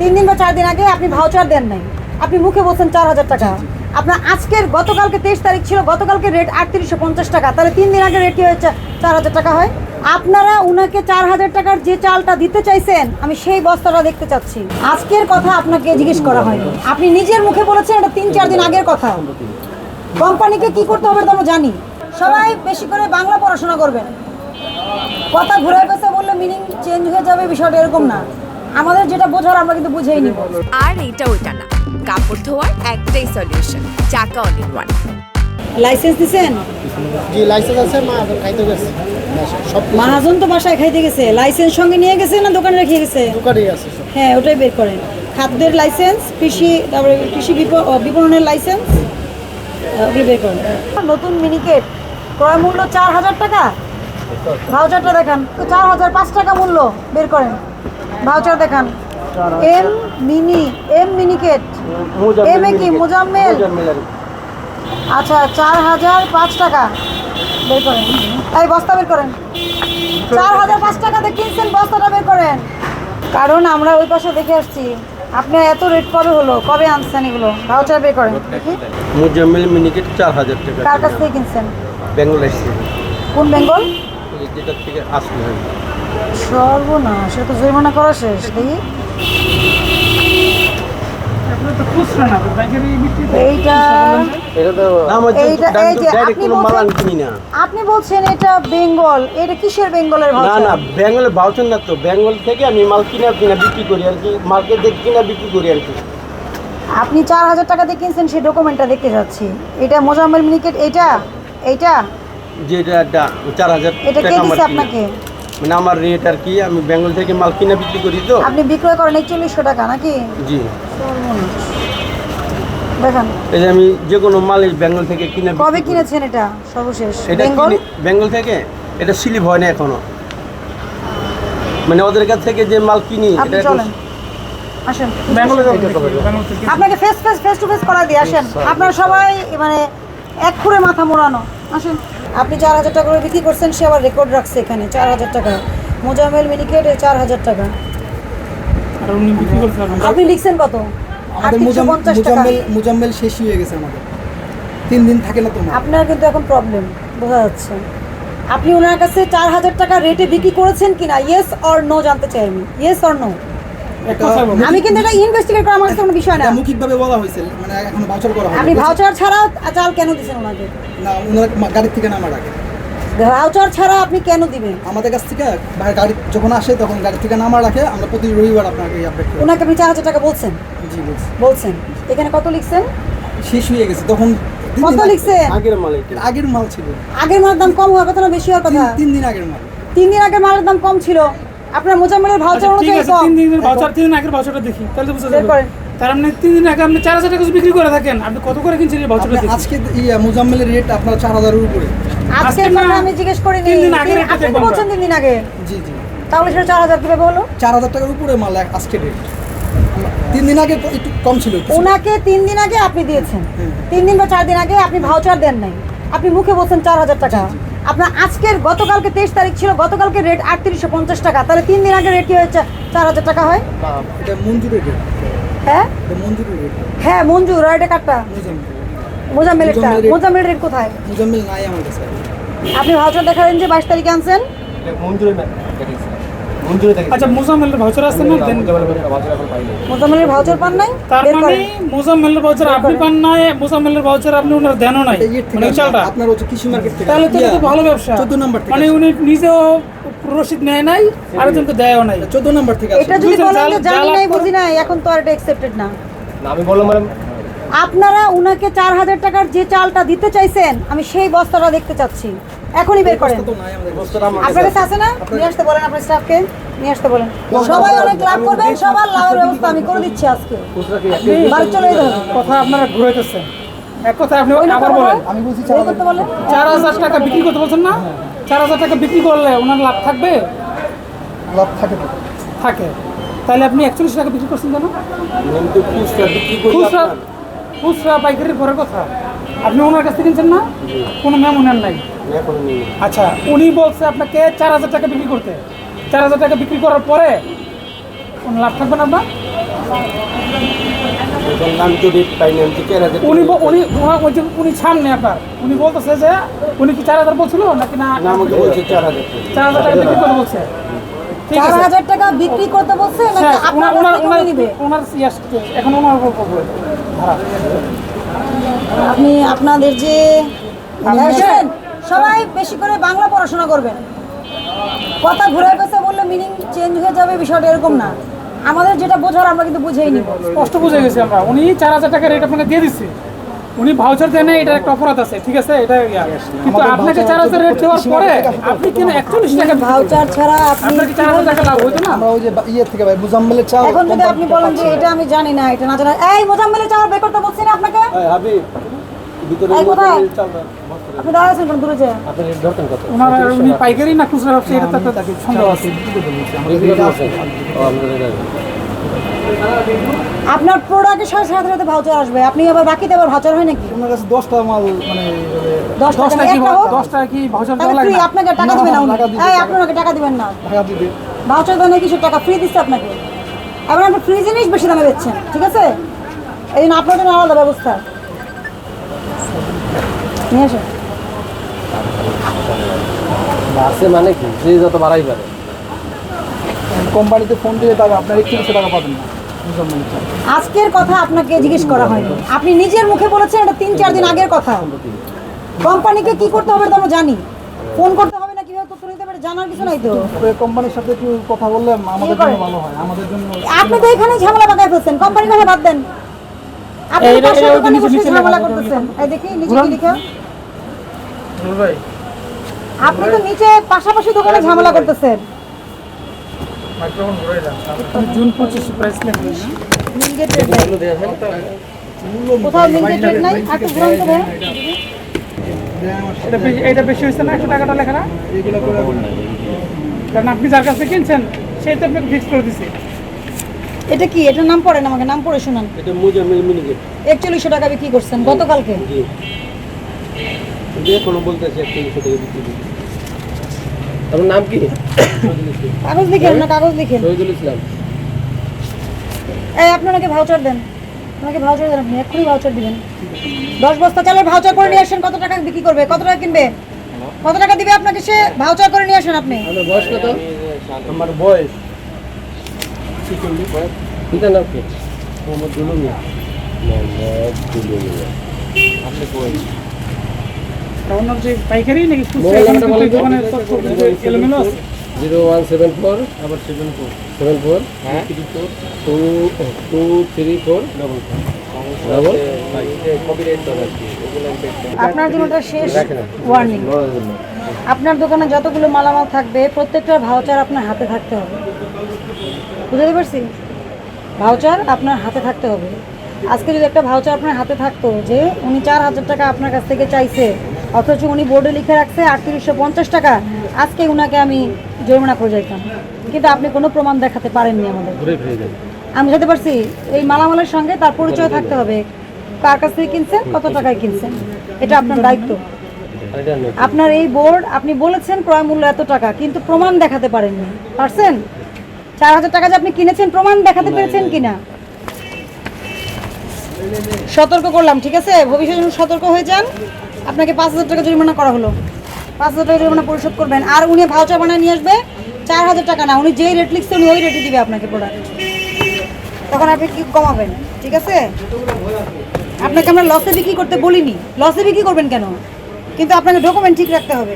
3 দিন বা 4 দিন আগে আপনি ভাউচার দেন নাই, আপনি মুখে বলছেন 4000 টাকা। আপনার আজকের গতকালকে 23 তারিখ ছিল, গতকালকে রেট 3850 টাকা, তাহলে 3 দিন আগে রেট কি হয়েছে 4000 টাকা হয়? আপনারা উনাকে 4000 টাকার যে চালটা দিতে চাইছেন আমি সেই বস্তাটা দেখতে চাচ্ছি। আজকের কথা আপনাকে জিজ্ঞেস করা হয়নি, আপনি নিজের মুখে বলেছেন এটা 3-4 দিন আগের কথা। কোম্পানিকে কি করতে হবে তো আমরা জানি। সবাই বেশি করে বাংলা পড়াশোনা করবেন। কথা ঘুরায় পেছে বললে মিনিং চেঞ্জ হয়ে যাবে, বিষয়টা এরকম না। আমাদের যেটা বোঝার আমরা কিন্তু বুঝেই নিব। আর এটা ওইটা না, কাপড় ধোয়ার একটাই সলিউশন, চাকা অল ইন ওয়ান। লাইসেন্স দিছেন? জি লাইসেন্স আছে, মাহাজন খাইতে গেছে সব। মাহাজন তো বাসায় খাইতে গেছে, লাইসেন্স সঙ্গে নিয়ে গেছে না দোকানে রেখে গেছে? দোকানেই আছে সব। হ্যাঁ ওটাই বের করেন। খাদ্যের লাইসেন্স, কৃষি, তারপরে কৃষি বিপণনের লাইসেন্স, ওগুলো বের করেন। নতুন মিনিকেট ক্রয় মূল্য 4000 টাকা, ভাউচারটা দেখান। তো 4005 টাকা মূল্য, বের করেন ভাউচার দেখান। এম মিনিকেট, এম এ কি মোজাম্মেল? আচ্ছা 4005 টাকা, বের করেন। এই বস্তা বের করেন। 4005 টাকাতে কিনছেন, বস্তাটা বের করেন। কারণ আমরা ওই পাশে দেখে আসছি আপনি এত রেট কবে হলো, কবে আনছেন এগুলো? ভাউচার বের করেন দেখি। মুজাম্মিল মিনিকেট 4000 টাকা। কার কাছ থেকে কিনছেন? বেঙ্গল এসেছে, কোন বেঙ্গল? যেটা থেকে আসলে হয়। সর্বনাশ, সে তো জরিমানা করা শেষ। দেখি এইটা, এটা তো এইটা, এই যে আপনি কোনো মাল বলছেন, কিনি না। আপনি বলছেন এটা বেঙ্গল, এটা কিসের বেঙ্গলের না ভাউচার? না, বেঙ্গলের ভাউচার না তো, বেঙ্গল থেকে আমি মাল কিনা বিক্রি করি আর কি, মার্কেট থেকে কিনা বিক্রি করি আর কি। আপনি 4000 টাকা দিয়ে কিনছেন, সেই ডকুমেন্টটা দেখতে যাচ্ছি। এটা মোজাম্মেল মিনিকেট, এইটা যেটা 4000 এটা কে টাকা আমার দিছে কিনা। আপনাকে? মানে আমার রেট আর কি, আমি বেঙ্গল থেকে মাল কিনা বিক্রি করি তো। আপনি বিক্রয় করেন 4100 টাকা নাকি? জি, সর্বনাশ। দেখান এই যে আমি যে কোনো মাল এই বেঙ্গল থেকে কিনা বিক্রি কবে করি। কিনেছেন এটা সর্বশেষ? এটা বেঙ্গল? বেঙ্গল থেকে, এটা স্লিপ হয় না এখনো। মানে ওদের কাছ থেকে যে মাল কিনি আপনি এটা চলেন, আসেন বেঙ্গলে আপনাকে ফেস টু ফেস করা দিয়ে আসেন। আপনারা সবাই মানে এক খুঁড়ে মাথা মোড়ানো, আসেন। আপনি 4000 টাকা করে বিক্রি করছেন, সে আবার রেকর্ড রাখছে এখানে 4000 টাকা। মোজাম্মেল মিনিকেট 4000 টাকা। আপনি লিখছেন কত? আমাদের 3850 টাকা। মুজাম্মেল শেষ হয়ে গেছে আমাদের, 3 দিন থাকে না তোমার। আপনার কিন্তু এখন প্রবলেম বোঝা যাচ্ছে। আপনি ওনার কাছে 4000 টাকা রেটে বিক্রি করেছেন কিনা, ইয়েস অর নো জানতে চাই আমি, ইয়েস অর নো। আমি কিন্তু এটা ইনভেস্টিগেট করা আমার কাছে কোনো বিষয় না। মৌখিকভাবে বলা হয়েছে, মানে এখনো ভাউচার করা হয়নি। আপনি ভাউচার ছাড়া চাল কেন দিচ্ছেন ওনাকে? না, ওনার গাড়ির থেকে নামার আগে ভাউচার ছাড়া আপনি কেন দিবেন? আমাদের কাছ থেকে গাড়ি যখন আসে তখন গাড়ি থেকে নামার রাখে, আমরা প্রতি রবিবার আপনাকে আপডেট করি। ওনাকে আপনি 4000 টাকা বলছেন? জি বলছি। বলছেন। এখানে কত লিখছেন? শেষ হয়ে গেছে তখন। কত লিখছেন? আগের মাল এটা। আগের মাল ছিল, আগের মালের দাম কম হওয়ার কথা না বেশি হওয়ার কথা? 3 দিন আগের মাল। 3 দিন আগের মালের দাম কম ছিল, আপনার মোজাম্মেলের ভাউচার অনুযায়ী কম। 3 দিনের ভাউচার, 3 দিন আগের ভাউচারটা দেখি তাহলে তো বুঝতে বের পারবেন। করেন। তার মানে 3 দিন আগে আপনি 4000 টাকা বিক্রি করে থাকেন, আপনি কত করে কিনছেন এই ভাউচারটা দেখি। আজকে মুজাম্মেলের রেট আপনার 4000 এর উপরে। আজকের আজকে কথা না, আমি জিজ্ঞেস করিনি। 3 দিন আগের একটা আপনি তো দেখবো বলছেন 3 দিন আগে, জি জি, তাহলে সেটা 4000 কিভাবে হলো? 4000 টাকার উপরে মাল আজকে রেট। 3 দিন আগে একটু কম ছিল। ওনাকে 3 দিন আগে আপনি দিয়েছেন, 3 দিন বা 4 দিন আগে আপনি ভাউচার দেন নাই, আপনি মুখে বলছেন 4000 টাকা। আপনার আজকের গতকালকে 23 তারিখ ছিল, গতকালকে রেট 3850 টাকা, তাহলে 3 দিন আগে রেট কি হয়েছে 4000 টাকা হয়? এটা মঞ্জুরের রেট। হ্যাঁ এটা মঞ্জুরের রেট। হ্যাঁ মঞ্জুর, আর এটা কাটটা মোজাম্মেলেরটা। মোজাম্মেলের রেট কোথায়? মুজাম্মেল নাই আমার কাছে। আপনি ভাউচার দেখালেন যে 22 তারিখে আনছেন। আচ্ছা, মোজাম্মেলের ভাউচার আছে না? দেন। মোজাম্মেলের ভাউচার পান নাই? তার বের মানে করেন। মোজাম্মেলের ভাউচার আপনি পান নাই, মোজাম্মেলের ভাউচার আপনি ওনার দেনও নাই, মানে ওই চালটা। আপনার হচ্ছে কৃষি মার্কেট থেকে। তাহলে তো এটা তো ভালো ব্যবসা। 14 নাম্বার থেকে। মানে উনি নিজেও রসিদ নেয় নাই, আরেকজনকে দেয়ও নাই। 14 নাম্বার থেকে এটা যদি বুঝছেন, বলেন যে জাল জানি নাই আপনার- বুঝি নাই, এখন তো আর এটা অ্যাকসেপ্টেড না। আমি বললাম ম্যাডাম, আপনারা উনাকে 4000 টাকার যে চালটা দিতে চাইছেন আমি সেই বস্তাটা দেখতে চাচ্ছি, এখনই বের করেন। তো নাই আমাদের কাছে। বস্তাটা আমার আপনার কাছে আছে না? নিয়ে আসতে বলেন আপনার স্টাফকে, নিয়ে আসতে বলেন। সবাই অনেক লাভ করবেন, সবার লাভের ব্যবস্থা আমি করে দিচ্ছি আজকে। বাড়ি চলে যেতে হবে। কথা আপনারা ঘুরাইতেছেন। এক কথা আপনি ওই আবার কথা বলেন, বলেন। আমি বলছি এই করতে বলেন। 4000 টাকা বিক্রি করতে বলছেন না? 4000 টাকা বিক্রি করলে ওনার লাভ থাকবে? লাভ থাকে তো। থাকে। তাহলে আপনি 41 টাকা বিক্রি করছেন কেন? কিন্তু খুচরা বিক্রি করি খুচরা, আপনার। খুচরা পাইকারির পরের কথা। আপনি ওনার কাছ থেকে কিনছেন না? কোনো মেমো নেন নাই। এখন নেই। আচ্ছা, উনি বলছে আপনাকে 4000 টাকা বিক্রি করতে। 4000 টাকা বিক্রি করার পরে কোনো লাভ থাকবে না আপনার? আমি তো রেট পাইনি, আমি তো 4,000 উনি সামনে আপনার, উনি বলতেছে যে উনি কি 4,000 বলছিল নাকি না? না, আমাকে বলছে 4,000 4,000 টাকা বিক্রি করতে বলছে। ঠিক আছে, 4,000 টাকা বিক্রি করতে বলছে নাকি স্যার, আপনার কাছ থেকে কমে নিবে? ওনার এখন ওনার উপর ভাড়া। আপনি আপনাদের যে দেখেন, সবাই বেশি করে বাংলা পড়াশোনা করবেন। কথা ঘুরে পেছে বললে মিনিং চেঞ্জ হয়ে যাবে, বিষয়টা এরকম না। আমাদের যেটা বোঝার আমরা কিন্তু বুঝেই নিব। স্পষ্ট বুঝে গেছি আমরা, উনি 4,000 টাকা রেট আপনাকে দিয়ে দিচ্ছে, উনি ভাউচার দেন না, এটার একটা অপরাধ আছে, ঠিক আছে, এটা কিন্তু আপনাকে 4,000 রেট দেওয়ার পরে আপনি কেন 41 টাকা ভাউচার ছাড়া আপনি আপনার কি 4,000 টাকা লাভ হইতো না? আমরা ওই যে ইয়ে থেকে ভাই মুজাম্মেলের চা এখন যদি আপনি বলেন যে এটা আমি জানি না, এটা না জানা, এই মোজাম্মেলের চাল বের করতে বলছি না আপনাকে? হাবিব, ভিতরে এই কোথায়? চাল আপনি দাঁড়াচ্ছেন কোন দূরে যায়? আপনার রেট ধরতেন কত? ওনারা উনি পাইকারি না খুচরা ব্যবসা, এটা তো একটা সন্দেহ আছে। আপনার প্রোডাক্টের সাথে সাথে সাথে ভাউচার আসবে, আপনি আবার বাকিতে আবার ভাউচার হয় নাকি? আপনার কাছে 10টা মাল মানে 10 10 টাকা টাকা কি একটা হোক, 10 টাকা কি ভাউচার তাহলে দেওয়া লাগে ফ্রি। না? আপনাকে টাকা দিবেন না উনি। টাকা দিবে। এই আপনাকে টাকা দিবেন না, টাকা দিবে। ভাউচার দেন কিছু টাকা ফ্রি দিচ্ছে আপনাকে। এবার আপনি ফ্রি জিনিস বেশি দামে বেচছেন, ঠিক আছে? এই জন্য আপনার জন্য আলাদা ব্যবস্থা নিয়ে আসেন। আছে মানে কি, যে যত বাড়াই পারে। কোম্পানিতে ফোন দিলে তাহলে আপনার 31 টাকা পাবেন না মুজাম্মেলের চা। আজকের কথা আপনাকে জিজ্ঞেস করা হয়নি, আপনি নিজের মুখে বলেছেন এটা 3-4 দিন আগের কথা। কোম্পানিকে কি করতে হবে এটা আমরা জানি, ফোন করতে হবে না, কিভাবে তথ্য নিতে হবে জানার কিছু নাই তো। তবে কোম্পানির সাথে একটু কথা বললে আমাদের জন্য ভালো হয়, আমাদের জন্য। আপনি তো এখানে ঝামেলা পাকায় ফেলছেন, কোম্পানির কথা বাদ দেন। আপনি এই- তো পাশের এই- দোকানে নিচে- বসে নিচে ঝামেলা লেখা, করতেছেন। এই দেখি নিচে কি লেখা? ভাই আপনি তো নিচে পাশাপাশি দোকানে ঝামেলা করতেছেন। মাইক্রোফোন ঘুরে যান। জুন 25 প্রাইস লেখা। লিঙ্কের রেট নাই। কোথাও লিঙ্কের রেট নাই, আর একটু ঘুরান তো ভাই। এটা বেশি হয়েছে না 100 টাকাটা লেখা না? এগুলো করে কারণ আপনি যার কাছে কিনছেন সেই তো আপনাকে ফিক্স করে দিছে। এটা কি, এটার নাম পড়েন, আমাকে নাম পড়ে শোনান। এটা মুজাম্মেল মিনিকেট। 4100 টাকা বিক্রি করছেন গতকালকে। জি, যে কোনো বলতেছে 4100 টাকা বিক্রি করতে। আপনার নাম কি? কাগজ লিখেন না, কাগজ লিখেন। শহীদুল ইসলাম। এই আপনি ওনাকে ভাউচার দেন, ওনাকে ভাউচার দেন, আপনি এক্ষুনি ভাউচার দিবেন। 10 বস্তা চালের ভাউচার করে নিয়ে আসেন। কত টাকা বিক্রি করবে, কত টাকা কিনবে, কত টাকা দিবে আপনাকে সে, ভাউচার করে নিয়ে আসেন আপনি। আপনার বয়স কত? আমার বয়স 46। পিতার নাম কি? মোহাম্মদ দুলু মিয়া। আপনি কই? ওনার যে পাইকারি নাকি খুচরা মোবাইল এখানে নাম্বারটা কিন্তু বলেন তো? দোকানের তথ্য এলোমেলো আছে। 0174 আবার 74 হ্যাঁ 234 ডাবল আপনার জন্য এটা শেষ ওয়ার্নিং। আপনার দোকানে যতগুলো মালামাল থাকবে প্রত্যেকটার ভাউচার আপনার হাতে থাকতে হবে, বুঝতে পারছি? ভাউচার আপনার হাতে থাকতে হবে। আজকে যদি একটা ভাউচার আপনার হাতে থাকতো যে উনি 4,000 টাকা আপনার কাছ থেকে চাইছে, অথচ উনি বোর্ডে লিখে রাখছে 3850 টাকা, আজকে উনাকে আমি জরিমানা করে যাইতাম, কিন্তু আপনি কোনো প্রমাণ দেখাতে পারেননি আমাদের। আমি বুঝতে পারছি, এই মালামালের সঙ্গে তার পরিচয় থাকতে হবে, কার কাছ থেকে কিনছেন, কত টাকায় কিনছেন, এটা আপনার দায়িত্ব। আপনার এই বোর্ড, আপনি বলেছেন ক্রয় মূল্য এত টাকা, কিন্তু প্রমাণ দেখাতে পারেননি, পারছেন? 4,000 টাকা যে আপনি কিনেছেন, প্রমাণ দেখাতে পেরেছেন কিনা? সতর্ক করলাম, ঠিক আছে? ভবিষ্যতে যেন সতর্ক হয়ে যান। আপনাকে 5,000 টাকা জরিমানা করা হলো, 5,000 টাকা জরিমানা পরিশোধ করবেন। আর উনি ভাউচার বানায় নিয়ে আসবে 4,000 টাকা না, উনি যেই রেট লিখছে উনি ওই রেটই দিবে আপনাকে প্রোডাক্ট। তখন আপনি কি কমাবেন, ঠিক আছে? আপনাকে আমরা লসে বিক্রি করতে বলিনি, লসে বিক্রি করবেন কেন? কিন্তু আপনাকে ডকুমেন্ট ঠিক রাখতে হবে।